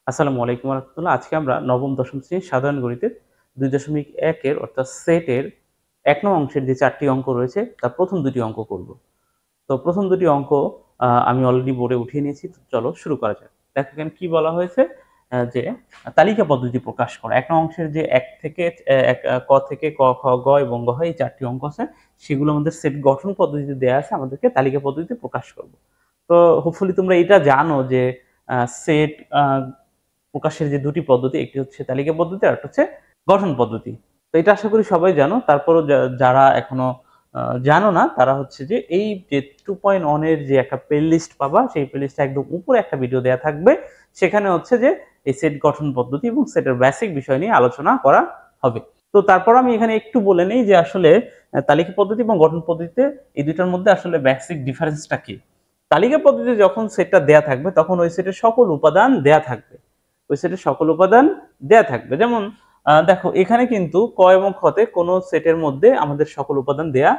আসসালামু আলাইকুম রহমতুল্লাহ। আজকে আমরা নবম দশম শ্রেণীর সাধারণ গণিতের ২.১ এর অর্থাৎ সেটের ১ নং অংশের যে ৪টি অঙ্ক রয়েছে তার প্রথম দুটি অঙ্ক করব। তো প্রথম দুটি অঙ্ক আমি অলরেডি বোর্ডে উঠিয়ে নিয়েছি। তো চলো শুরু করা যাক। দেখো এখানে কি বলা হয়েছে যে তালিকা পদ্ধতি প্রকাশ করা। ১ নং অংশের যে ১ থেকে ক থেকে ক, খ, গ এবং ঘ এই ৪টি অঙ্ক আছে সেগুলো আমাদের সেট গঠন পদ্ধতিতে দেয়া আছে, আমাদেরকে তালিকা পদ্ধতিতে প্রকাশ করব। তো হোপফুলি তোমরা এটা জানো যে সেট প্রকাশের যে দুটি পদ্ধতি, একটি হচ্ছে তালিকা পদ্ধতি আর একটা হচ্ছে গঠন পদ্ধতি। তো এটা আশা করি সবাই জানো। তারপরও যারা এখনো জানো না তারা হচ্ছে যে এই যে 2.1 এর যে একটা প্লেলিস্ট পাবা, সেই প্লেলিস্টে একদম উপরে একটা ভিডিও দেয়া থাকবে। সেখানে হচ্ছে যে এই সেট গঠন পদ্ধতি এবং সেটের বেসিক বিষয় নিয়ে আলোচনা করা হবে। তো তারপর আমি এখানে একটু বলে নেই যে আসলে তালিকা পদ্ধতি এবং গঠন পদ্ধতিতে এই দুইটার মধ্যে আসলে বেসিক ডিফারেন্সটা কি। তালিকা পদ্ধতিতে যখন সেটটা দেয়া থাকবে তখন ওই সেটের সকল উপাদান দেয়া থাকবে, ওই সেটের সকল উপাদান দেয়া থাকবে। যেমন দেখো এখানে কিন্তু ক এবং খতে কোনো সেটের মধ্যে আমাদের সকল উপাদান দেয়া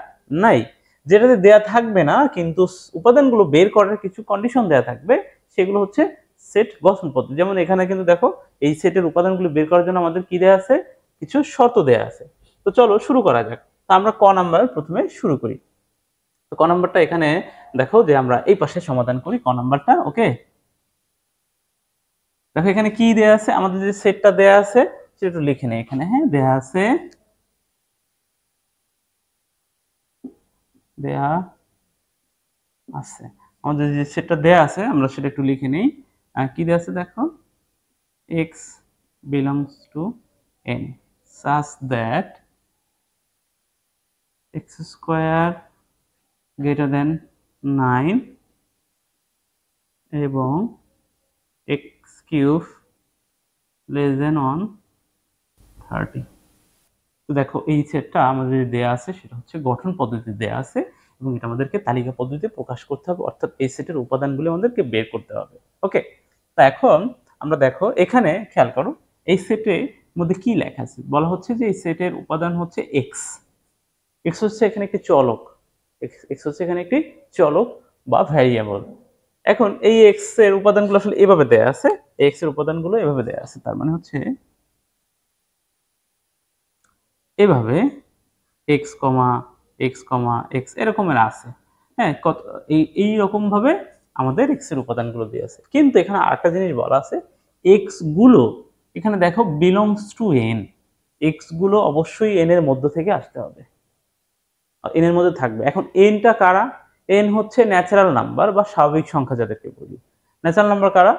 নাই। যেটাতে দেয়া থাকবে না কিন্তু উপাদানগুলো বের করার কিছু কন্ডিশন দেয়া থাকবে, সেগুলো হচ্ছে সেট গঠন পদ্ধতি। যেমন এখানে কিন্তু দেখো এই সেটের উপাদানগুলো বের করার জন্য আমাদের কি দেয়া আছে, কিছু শর্ত দেয়া আছে। তো চলো শুরু করা যাক। তো আমরা ক নাম্বার প্রথমে শুরু করি। তো ক নাম্বারটা এখানে দেখো যে আমরা এই পাশে সমাধান করি ক নাম্বারটা। ওকে, দেখো এখানে কি দেয়া আছে, আমাদের যে সেটটা দেয়া আছে সেটা একটু লিখে নেই এখানে। হ্যাঁ, দেয়া আছে, দেয়া আছে, আমাদের যে সেটটা দেয়া আছে আমরা সেটা একটু লিখে নেই। কি দেয়া আছে দেখো, x belongs to n such that x square greater than 9 এবং x cube less than 130। তো দেখো এই সেটটা আমাদের দেয়া আছে সেটা হচ্ছে গঠন পদ্ধতি দেয়া আছে এবং এটা আমাদেরকে তালিকা পদ্ধতিতে প্রকাশ করতে হবে, অর্থাৎ এই সেটের উপাদানগুলো আমাদেরকে বের করতে হবে। ওকে, তা এখন আমরা দেখো এখানে খেয়াল করো এই সেটের মধ্যে কি লেখা আছে। বলা হচ্ছে যে এই সেটের উপাদান হচ্ছে এক্স। এক্স হচ্ছে এখানে একটি চলক, এক্স হচ্ছে এখানে একটি চলক বা ভ্যারিয়েবল। এখন এই এক্স এর উপাদানগুলো আসলে এভাবে দেয়া আছে, এক্স এর উপাদানগুলো এভাবে দেয়া আছে, তার মানে হচ্ছে এভাবে x comma x comma x এরকমের আছে। হ্যাঁ, কত এই রকম ভাবে আমাদের এক্স এর উপাদানগুলো দিয়ে আছে। কিন্তু এখানে আরেকটা জিনিস বলা আছে, এক্স গুলো এখানে দেখো বিলংস টু এন, এক্স গুলো অবশ্যই এন এর মধ্য থেকে আসতে হবে, এন এর মধ্যে থাকবে। এখন এনটা কারা, এন হচ্ছে ন্যাচারাল নাম্বার বা স্বাভাবিক সংখ্যা যাদেরকে বলি। ন্যাচারাল নাম্বার কারা,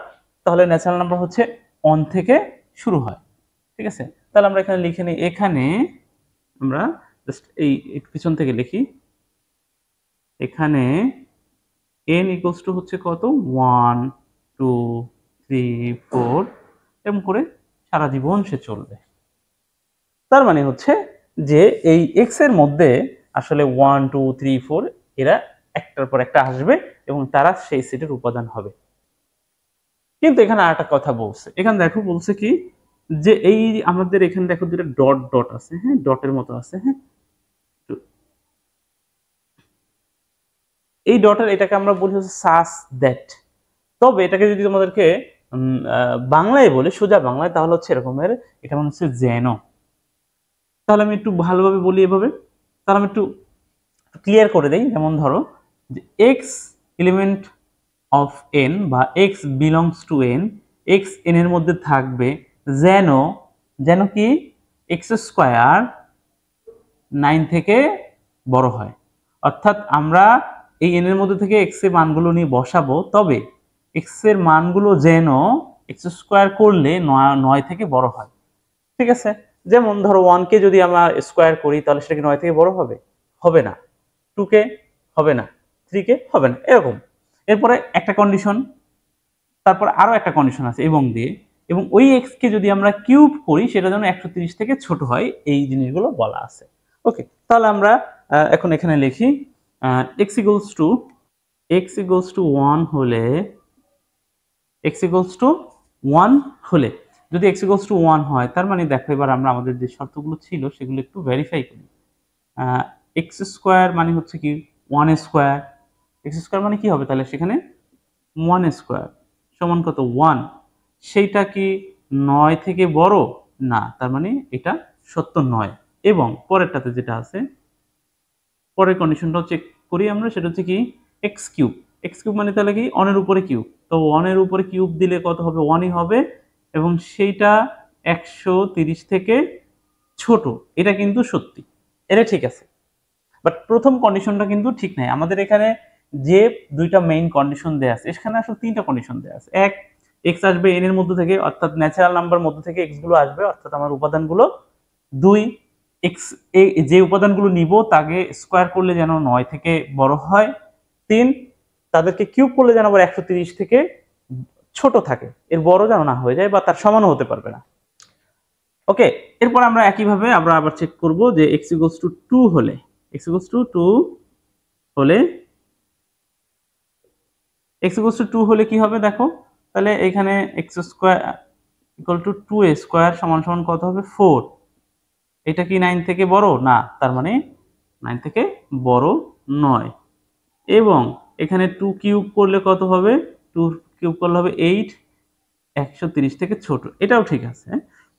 তাহলে ন্যাচারাল নাম্বার হচ্ছে অন থেকে শুরু হয়। ঠিক আছে, তাহলে আমরা এখানে লিখে নিই, এখানে আমরা জাস্ট এই একটু পিছন থেকে লিখি, এখানে n ইকুয়ালস টু হচ্ছে কত, 1 2 3 4 এরকম করে সারা জীবন সে চলবে। তার মানে হচ্ছে যে এই x এর মধ্যে আসলে 1 2 3 4 এরা একটার পর একটা আসবে এবং তারা সেই সেটের উপাদান হবে। কিন্তু এখানে আরেকটা কথা বলছে, এখানে দেখো বলছে কি যে এই আমাদের এখানে দেখো দুটো ডট ডট আছে, হ্যাঁ ডটের মতো আছে, হ্যাঁ এই ডটের এটাকে আমরা বলি হচ্ছে সাস দ্যাট। তবে এটাকে যদি তোমাদেরকে বাংলায় বলে, সোজা বাংলায়, তাহলে হচ্ছে এরকমের, এটা মনে হচ্ছে যেন। তাহলে আমি একটু ভালোভাবে বলি এভাবে, তাহলে আমি একটু ক্লিয়ার করে দেই। যেমন ধরো যে এক্স এলিমেন্ট অফ এন বা x belongs to N, x N এর মধ্যে থাকবে যেন, যেন কি এক্স স্কোয়ার 9 থেকে বড় হয়। অর্থাৎ আমরা এই এন এর মধ্যে থেকে এক্স এর মানগুলো নিয়ে বসাবো, তবে এক্স এর মানগুলো যেন এক্স স্কোয়ার করলে 9 থেকে বড় হয়। ঠিক আছে, যেমন ধরো 1 কে যদি আমরা স্কোয়ার করি তাহলে সেটা কি 9 থেকে বড় হবে, হবে না। 2 কে হবে না, 3 কে হবে না, এরকম। এরপরে একটা কন্ডিশন, তারপর আরো একটা কন্ডিশন আছে এবং দিয়ে, এবং ওই এক্স কে যদি আমরা কিউব করি সেটা যেন 130 থেকে ছোট হয়, এই জিনিসগুলো বলা আছে। ওকে, তাহলে আমরা এখন এখানে লিখি x equals to, x equals to 1 হলে, x ইকুয়ালস টু 1 হলে, যদি x ইকুয়ালস টু 1 হয় তার মানে দেখো এবার আমরা আমাদের যে শর্তগুলো ছিল সেগুলো একটু ভেরিফাই করি। x স্কয়ার মানে হচ্ছে কি 1 স্কয়ার, x স্কয়ার মানে কি হবে তাহলে সেখানে 1 স্কয়ার সমান কত 1। সেইটা কি 9 থেকে বড়? না, তার মানে এটা সত্য নয়। এবং পরেরটাতে যেটা আছে, পরের কন্ডিশনটাও চেক করি আমরা, সেটা হচ্ছে কি এক্স কিউব। এক্স কিউব মানে তাহলে কি অনের উপরে কিউব, তো অনের উপরে কিউব দিলে কত হবে? 1ই হবে, এবং সেইটা 130 থেকে ছোট। এটা কিন্তু সত্যি, এটা ঠিক আছে। বাট প্রথম কন্ডিশনটা কিন্তু ঠিক নাই। আমাদের এখানে যে দুইটা মেইন কন্ডিশন দেয়া আছে, এখানে আসলে তিনটা কন্ডিশন দেয়া আছে। এক, এক্স আসবে এন এর মধ্যে থেকে, অর্থাৎ ন্যাচারাল নাম্বার মধ্যে থেকে এক্স গুলো আসবে, অর্থাৎ আমার উপাদানগুলো। দুই, এক্স যে উপাদানগুলো নিব তাকে স্কোয়ার করলে যেন 9 থেকে বড় হয়। তিন, তাদেরকে কিউব করলে যেন আবার 130 থেকে ছোট থাকে, এর বড় যেন না হয়ে যায় বা তার সমানও হতে পারবে না। ওকে, এরপর আমরা একইভাবে আমরা আবার চেক করব যে x ইকুয়ালস টু 2 হলে, x ইকুয়ালস টু 2 হলে, x ইকুয়ালস টু 2 হলে কি হবে দেখো, তাহলে এখানে x square equal to 2a square সমান সমান কত হবে? 4। এটা কি 9 থেকে বড়? না, তার মানে 9 থেকে বড় নয়। এবং এখানে 2 কিউব করলে কত হবে? 2 কিউব করলে হবে 8, 130 থেকে ছোট। এটাও ঠিক আছে,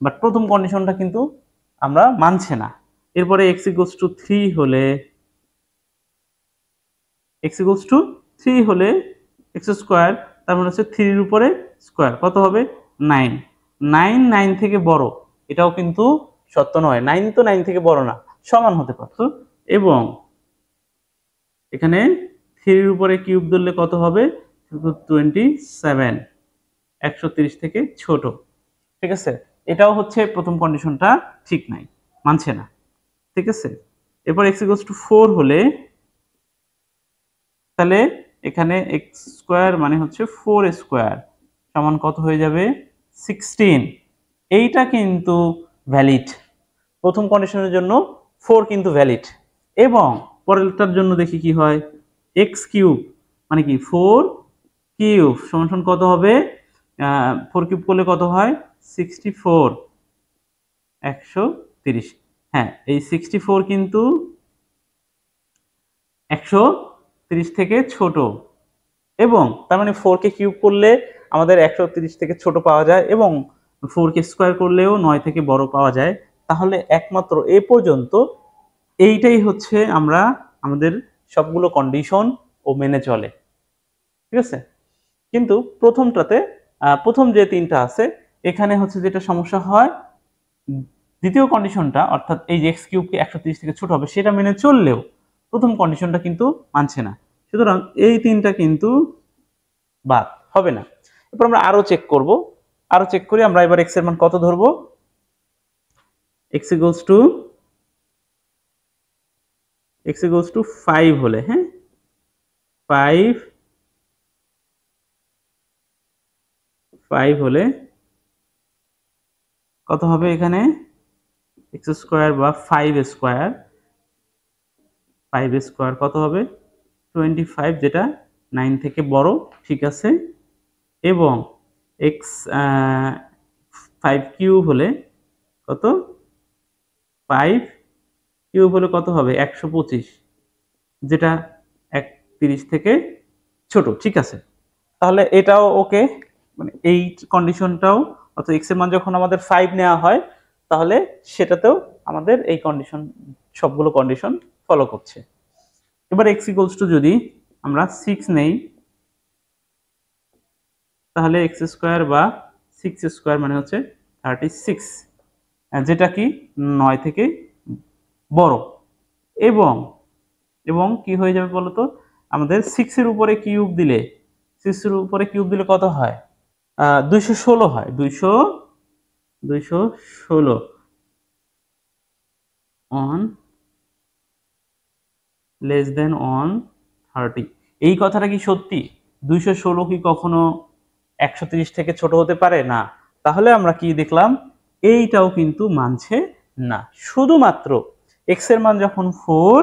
বাট প্রথম কন্ডিশনটা কিন্তু আমরা মানছে না। এরপরে x ইকুয়ালস টু 3 হলে, x ইকুয়ালস টু 3 হলে x স্কয়ার, তার মানে হচ্ছে 3 এর উপরে স্কয়ার কত হবে? 9। 9 9 থেকে বড়, এটাও কিন্তু সত্য নয়। 9 তো 9 থেকে বড় না, সমান হতে পারতো। এবং এখানে 3 এর উপরে কিউব ধরলে কত হবে? 27, 130 থেকে ছোট। ঠিক আছে, এটাও হচ্ছে প্রথম কন্ডিশনটা ঠিক নাই, মানছে না। ঠিক আছে, এরপর x ইকুয়ালস টু 4 হলে, তাহলে এখানে এক্স স্কোয়ার মানে হচ্ছে 4 স্কোয়ার সমান কত হয়ে যাবে? 16। এইটা কিন্তু ভ্যালিড, প্রথম কন্ডিশনের জন্য 4 কিন্তু ভ্যালিড। এবং পরেরটার জন্য দেখি কি হয়, এক্স কিউব মানে কি 4 কিউব সমান সমান কত হবে? 4 কিউব করলে কত হয়? 64, 130। হ্যাঁ, এই 64 কিন্তু 130 থেকে ছোট। এবং তার মানে 4 কে কিউব করলে আমাদের 130 থেকে ছোট পাওয়া যায়, এবং 4 কে স্কোয়ার করলেও 9 থেকে বড় পাওয়া যায়। তাহলে একমাত্র এ পর্যন্ত এইটাই হচ্ছে আমরা আমাদের সবগুলো কন্ডিশন ও মেনে চলে। ঠিক আছে, কিন্তু প্রথমটাতে প্রথম যে তিনটা আছে, এখানে হচ্ছে যেটা সমস্যা হয়, দ্বিতীয় কন্ডিশনটা অর্থাৎ এই যে এক্স কিউবকে 130 থেকে ছোট হবে সেটা মেনে চললেও প্রথম কন্ডিশনটা কিন্তু মানছে না। সুতরাং এই তিনটা কিন্তু বাদ হবে না। এরপর আমরা আরো চেক করব, আরো চেক করি আমরা এবার x এর মান কত ধরবো? x ইকুয়ালস টু 5 হলে, হ্যাঁ 5 হলে কত হবে? এখানে x স্কয়ার বা 5 স্কয়ার, 5 স্কয়ার কত হবে? 25, যেটা 9 থেকে বড়। ঠিক আছে, এবং x 5 কিউব হলে কত? 5 কিউব হলে কত হবে? 125, যেটা 130 থেকে ছোট। ঠিক আছে, তাহলে এটাও ওকে, মানে এই কন্ডিশনটাও, অর্থাৎ x এর মান যখন আমাদের 5 নেওয়া হয় তাহলে সেটাতেও আমাদের এই কন্ডিশন, সবগুলো কন্ডিশন ফলো করছে। এবার x ইকুয়ালস টু যদি আমরা 6 নেই, তাহলে x স্কয়ার বা 6 স্কয়ার মানে হচ্ছে 36, যেটা কি 9 থেকে বড়। এবং এবং কি হয়ে যাবে বলতো, আমাদের 6 এর উপরে কিউব দিলে, 6 এর উপরে কিউব দিলে কত হয়? 216 হয়। 216 অন লেস দেন অন 30। এই কথাটা কি সত্যি? 216 কি কখনো 130 থেকে ছোট হতে পারে? না। তাহলে আমরা কি দেখলাম, এইটাও কিন্তু মানছে না। শুধুমাত্র x এর মান যখন 4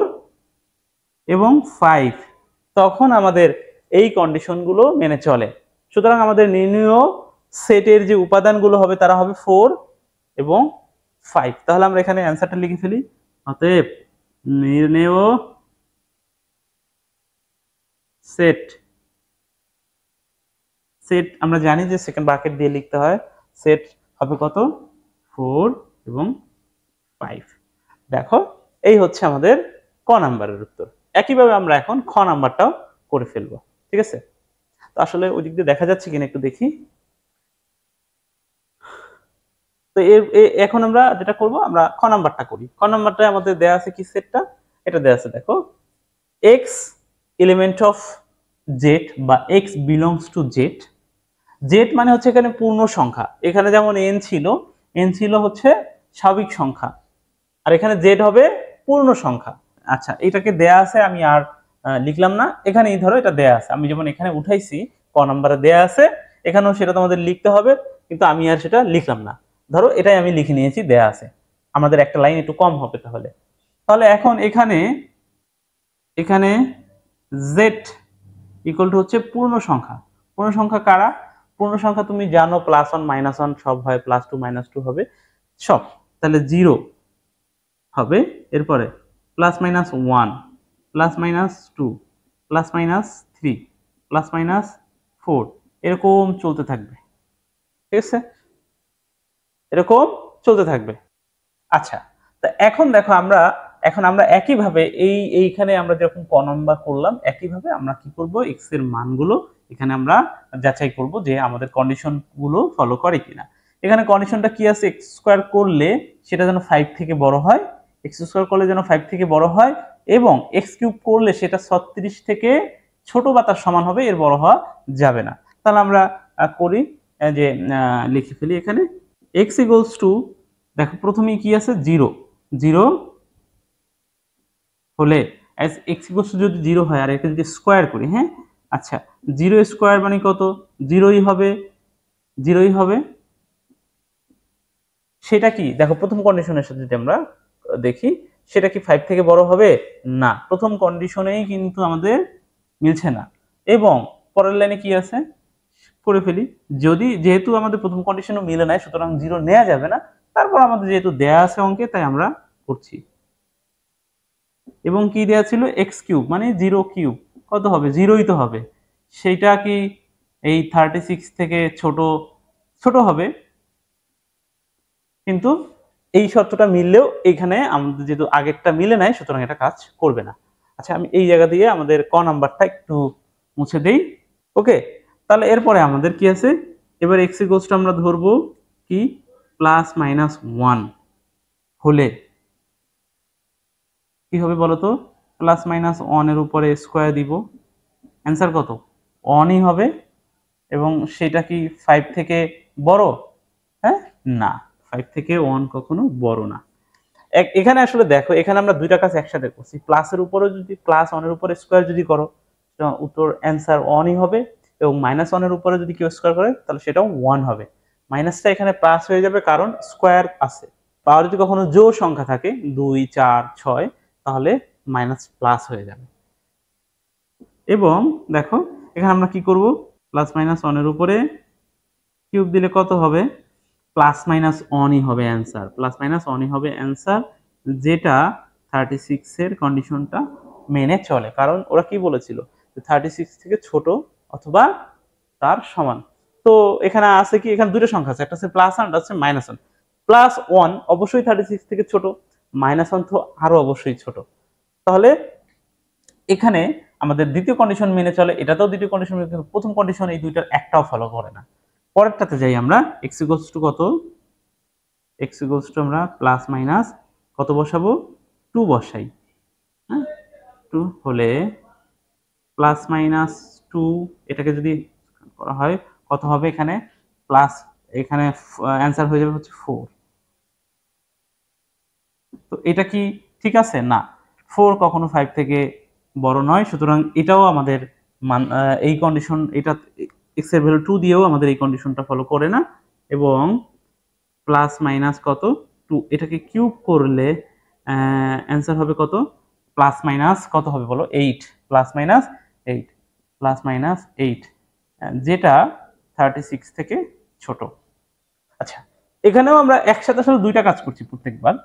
এবং 5, তখন আমাদের এই কন্ডিশনগুলো মেনে চলে। সুতরাং আমাদের নির্ণীয় সেটের যে উপাদানগুলো হবে তারা হবে 4 এবং 5। তাহলে আমরা এখানে অ্যান্সারটা লিখে ফেলি। অতএব নির্ণেয় সেট সেট আমরা জানি যে সেকেন্ড ব্র্যাকেট দিয়ে লিখতে হয়, সেট হবে কত 4 এবং 5। দেখো এই হচ্ছে আমাদের ক নাম্বারের উত্তর। একইভাবে আমরা এখন খ নাম্বারটাও করে ফেলবো, ঠিক আছে? তো আসলে ওই দিক দিয়ে দেখা যাচ্ছে কিনা একটু দেখি। তো এখন আমরা যেটা করব, আমরা খ নাম্বারটা করি। খ নাম্বারটা আমাদের দেয়া আছে কি সেটটা, এটা দেয়া আছে দেখো, x এলিমেন্ট অফ z বা x belongs to z। z মানে হচ্ছে এখানে পূর্ণ সংখ্যা, এখানে যেমন n ছিল হচ্ছে স্বাভাবিক সংখ্যা, আর এখানে z হবে পূর্ণ সংখ্যা। আচ্ছা, এটাকে দেয়া আছে, আমি আর লিখলাম না, এখানেই ধরো এটা দেয়া আছে, আমি যেমন এখানে উঠাইছি ক নাম্বারে দেয়া আছে, এখানেও সেটা তোমাদের লিখতে হবে, কিন্তু আমি আর সেটা লিখলাম না। ধরো এটাই আমি লিখে নিয়েছি, দেয়া আছে, আমাদের একটা লাইন একটু কম হবে। তাহলে তাহলে এখন এখানে এখানে z ইকুয়াল টু হচ্ছে পূর্ণ সংখ্যা। পূর্ণ সংখ্যা কারা? পূর্ণ সংখ্যা তুমি জানো, +1 -1 সব হয়, +2 -2 হবে সব। তাহলে 0 হবে, এরপরে +-1 +-2 +-3 +-4 এরকম চলতে থাকবে, ঠিক আছে? এরকম চলতে থাকবে। আচ্ছা, তো এখন দেখো আমরা একইভাবে এইখানে আমরা যখন ক নাম্বার করলাম, একইভাবে আমরা কি করব, x এর মানগুলো এখানে আমরা যাচাই করব যে আমাদের কন্ডিশন গুলো ফলো করে কিনা। এখানে কন্ডিশনটা কি আছে, x স্কয়ার করলে সেটা যেন 5 থেকে বড় হয়, x স্কয়ার করলে যেন 5 থেকে বড় হয়, এবং x কিউব করলে সেটা 36 থেকে ছোট বা তার সমান হবে, এর বড় হওয়া যাবে না। তাহলে আমরা করি যে লিখে ফেলি এখানে x ইকুয়ালস টু, দেখো প্রথমেই কি আছে, 0 হলে x ইকুয়ালস টু যদি 0 হয়, আর এটা যদি স্কয়ার করি, হ্যাঁ আচ্ছা, 0 স্কয়ার মানে কত, 0ই হবে। সেটা কি দেখো, প্রথম কন্ডিশনের সাথে যদি আমরা দেখি, সেটা কি 5 থেকে বড় হবে না, প্রথম কন্ডিশনেই কিন্তু আমাদের মিলছে না। এবং পরের লাইনে কি আছে, করে ফেলি, যেহেতু আমাদের প্রথম কন্ডিশনও মিলে নাই, সুতরাং 0 নেওয়া যাবে না। তারপর আমাদের যেহেতু দেয়া আছে অঙ্কে, তাই আমরা করছি। এবং কি দেয়া ছিল, এক্স কিউব মানে 0 কিউব কত হবে, 0ই তো হবে। সেইটা কি এই 36 থেকে ছোট হবে, কিন্তু এই শর্তটা মিললেও এখানে আমাদের যেহেতু আগেরটা মিলে নাই, সুতরাং এটা কাজ করবে না। আচ্ছা, আমি এই জায়গা দিয়ে আমাদের ক নাম্বারটা একটু মুছে দেই। ওকে, তাহলে এরপরে আমাদের কি আছে, এবার এক্স ইকুয়ালস টু আমরা ধরবো কি, +-1 হলে কি হবে বলতো, +-1 এর উপরে স্কয়ার দিব, অ্যান্সার কত, 1ই হবে। এবং সেটা কি 5 থেকে বড়, হ্যাঁ না, 5 থেকে 1 কখনো বড় না। এখানে আসলে দেখো, এখানে আমরা দুইটা কাজ একসাথে করছি, প্লাসের উপরে যদি +1 এর উপরে স্কয়ার যদি করো, উত্তর অ্যান্সার 1ই হবে, এবং -1 এর উপরে যদি কেউ স্কয়ার করে, তাহলে সেটাও 1 হবে। মাইনাসটা এখানে প্লাস হয়ে যাবে, কারণ স্কয়ার আছে। পাওয়ার যদি কখনো জোড় সংখ্যা থাকে 2 4 6, তাহলে মাইনাস প্লাস হয়ে যাবে। এবং দেখো এখানে আমরা কি করব, +-1 এর উপরে কিউব দিলে কত হবে, +-1ই হবে অ্যান্সার, +-1ই হবে অ্যান্সার, যেটা 36 এর কন্ডিশনটা মেনে চলে। কারণ ওরা কি বলেছিল, 36 থেকে ছোট অথবা তার সমান। তো এখানে আছে কি, এখানে দুটো সংখ্যা আছে, একটা হচ্ছে +1, একটা হচ্ছে -1। +1 অবশ্যই 36 থেকে ছোট, -1 তো আরো অবশ্যই ছোট। তাহলে এখানে আমাদের দ্বিতীয় কন্ডিশন মেনে চলে, এটাতেও দ্বিতীয় কন্ডিশন মেনে চলে, প্রথম কন্ডিশন এই দুইটার একটাও ফলো করে না। পরেরটাতে যাই আমরা, x ইকুয়ালস টু কত, x ইকুয়ালস টু আমরা প্লাস কত বসাবো, 2 বসাই, হ্যাঁ 2 হলে +-2, এটাকে যদি করা হয় কত হবে, এখানে প্লাস, এখানে অ্যান্সার হয়ে যাবে হচ্ছে 4। তো এটা কি ঠিক আছে না, 4 কখনো 5 থেকে বড় নয়, সুতরাং এটাও আমাদের এই কন্ডিশন, এটা x এর ভ্যালু 2 দিয়েও আমাদের এই কন্ডিশনটা ফলো করে না। এবং +- কত, 2, এটাকে কিউব করলে অ্যান্সার হবে কত, +- কত হবে বলো, 8, +-8 যেটা 36 থেকে ছোট। আচ্ছা, এখানেও আমরা একসাথে আসলে দুইটা কাজ করছি প্রত্যেকবার।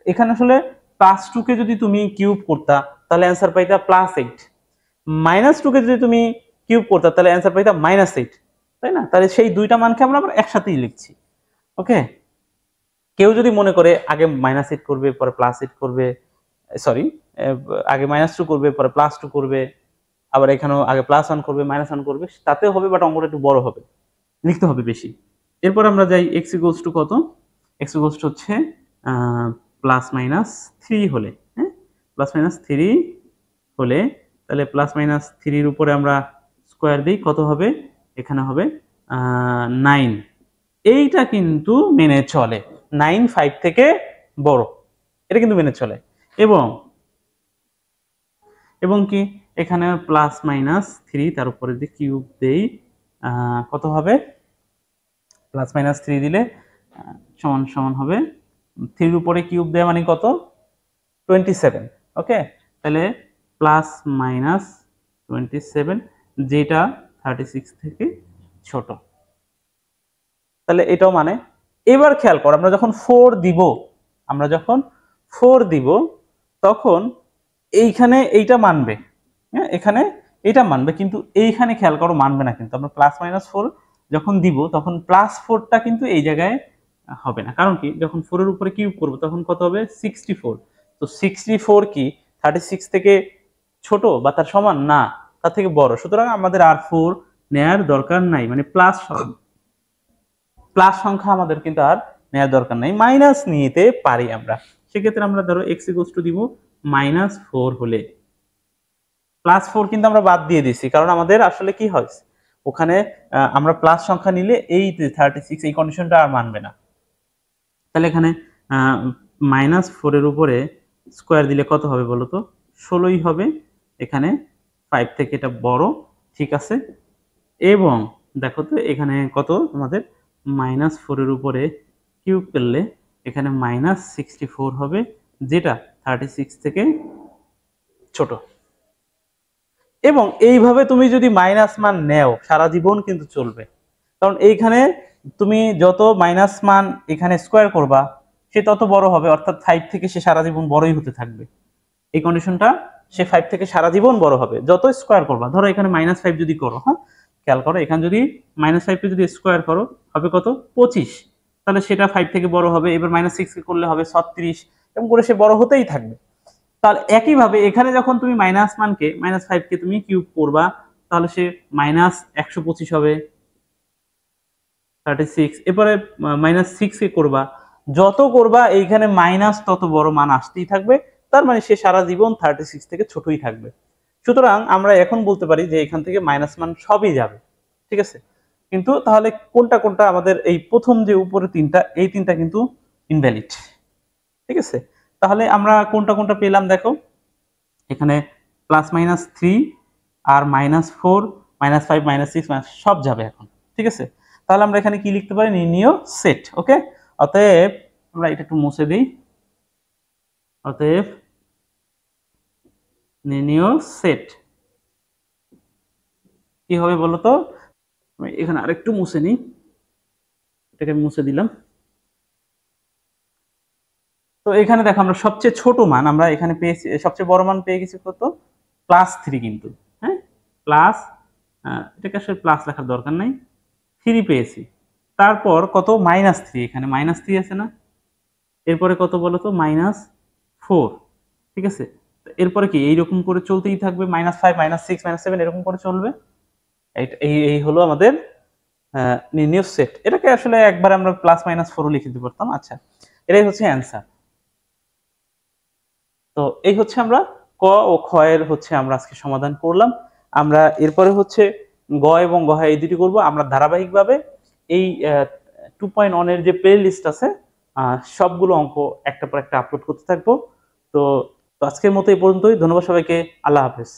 এখানে আসলে +2 কে যদি তুমি কিউব করতা, তাহলে অ্যান্সার পাইতা +8, -2 কে যদি তুমি কিউব করতা, তাহলে অ্যান্সার পাইতা -8। তাই না? তাহলে সেই দুইটা মানকে আমরা আবার একসাথেই লিখছি। ওকে, কেউ যদি মনে করে আগে -8 করবে পরে +8 করবে, সরি, আগে -2 করবে পরে +2 করবে, আবার এখানেও আগে +1 করবে -1 করবে, তাতেও হবে, বাট অঙ্কটা একটু বড় হবে, লিখতে হবে বেশি। এরপর আমরা যাই x ইকুয়ালস টু কত, x ইকুয়ালস টু হচ্ছে +-3 হলে, হ্যাঁ, +-3 হলে, তাহলে +-3 এর উপরে আমরা স্কয়ার দিই, কত হবে, এখানে হবে 9। এইটা কিন্তু মেনে চলে, 9 5 থেকে বড়, এটা কিন্তু মেনে চলে। এবং এবং কি এখানে +-3 তার উপরে দিয়ে কিউব দেই, কত হবে, +-3 দিলে সমান সমান হবে 3 এর উপরে কিউব দেওয়া মানে কত, 27। ওকে, তাহলে +-27 যেটা 36 থেকে ছোট, তাহলে এটাও মানে। এবার খেয়াল করো, আমরা যখন 4 দিব, আমরা যখন 4 দিব তখন এইখানে এইটা মানবে, হ্যাঁ, এখানে এইটা মানবে, কিন্তু এইখানে খেয়াল করো মানবে না। কিন্তু আমরা +-4 যখন দিব তখন +4টা কিন্তু এই জায়গায় হবে না, কারণ কি, যখন 4 এর উপরে কিউব করব তখন কত হবে, 64। তো 64 কি 36 থেকে ছোট বা তার সমান না, তার থেকে বড়, সুতরাং আমাদের আর 4 নেয়ার দরকার নাই, মানে প্লাস সংখ্যা আমাদের কিন্তু আর নেওয়ার দরকার নাই, মাইনাস নিতে পারি আমরা। সেক্ষেত্রে আমরা ধরো x ইকুয়ালস টু দিব -4 হলে, +4 কিন্তু আমরা বাদ দিয়ে দিছি, কারণ আমাদের আসলে কি হয়, ওখানে আমরা প্লাস সংখ্যা নিলে এই 36 এই কন্ডিশনটা আর মানবে না। তাহলে এখানে -4 এর উপরে স্কয়ার দিলে কত হবে বলো তো, 16ই হবে। এখানে 5 থেকে এটা বড়, ঠিক আছে। এবং দেখো তো এখানে কত, আমাদের -4 এর উপরে কিউব করলে এখানে -64 হবে, যেটা 36 থেকে ছোট। এবং এইভাবে তুমি যদি মাইনাস মান নেও সারা জীবন কিন্তু চলবে, কারণ এইখানে তুমি যত মাইনাস মান এখানে স্কয়ার করবা সে তত বড় হবে, অর্থাৎ 5 থেকে সে সারা জীবন বড়ই হতে থাকবে। এই কন্ডিশনটা, সে 5 থেকে সারা জীবন বড় হবে যত স্কয়ার করবা। ধরো এখানে -5 যদি করো, হ্যাঁ, খেয়াল করো, এখানে যদি -5 কে যদি স্কয়ার করো হবে কত, 25, তাহলে সেটা 5 থেকে বড় হবে। এবার -6 কে করলে হবে 36, এবং করে সে বড় হতেই থাকবে। তাহলে একইভাবে এখানে যখন তুমি মাইনাস মানকে -5 কে তুমি কিউব করবা, তাহলে সে -125 হবে, 36। এরপরে -6 কে করবা, যত করবা এইখানে মাইনাস তত বড় মান আসতেই থাকবে, তার মানে সে সারা জীবন 36 থেকে ছোটই থাকবে। সুতরাং আমরা এখন বলতে পারি যে এখান থেকে মাইনাস মান সবই যাবে, ঠিক আছে। কিন্তু তাহলে কোনটা কোনটা আমাদের, এই প্রথম যে উপরে তিনটা, এই তিনটা কিন্তু ইনভ্যালিড, ঠিক আছে। তাহলে আমরা কোনটা কোনটা পেলাম দেখো, এখানে +-3 আর -4 -5 -6 সব যাবে এখন, ঠিক আছে। তাহলে আমরা এখানে কি লিখতে পারি, নির্ণীয় সেট। ওকে, অতএব আমরা এটা একটু মুছে দিই, অতএব নির্ণীয় সেট কি হবে বলতো, আমি এখানে আরেকটু মুছে নিই, এটাকে মুছে দিলাম। তো এখানে দেখো আমরা সবচেয়ে ছোট মান আমরা এখানে পেয়েছি, সবচেয়ে বড় মান পেয়ে গেছি কত, +3 কিন্তু, হ্যাঁ, প্লাস, এটাকে আসলে প্লাস লেখার দরকার নাই, 3 পেয়েছি। তারপর কত, -3, এখানে -3 আছে না, এরপরে কত বলতো, -4, ঠিক আছে। এরপরে কি এইরকম করে চলতেই থাকবে, -5 -6 -7 এরকম করে চলবে। এই এই হলো আমাদের নির্ণীয় সেট। এটাকে আসলে একবার আমরা +-4 লিখে দিতে পারতাম। আচ্ছা, এটাই হচ্ছে অ্যান্সার। তো এই হচ্ছে আমরা ক ও খ এর হচ্ছে আমরা আজকে সমাধান করলাম। আমরা এরপরে হচ্ছে গ এবং গ এই দুটি করব। আমরা ধারাবাহিকভাবে এই 2.1 এর যে প্লে লিস্ট আছে সবগুলো অঙ্ক একটা পর একটা আপলোড করতে থাকবো। তো আজকের মতো এই পর্যন্তই। ধন্যবাদ সবাইকে। আল্লাহ হাফেজ।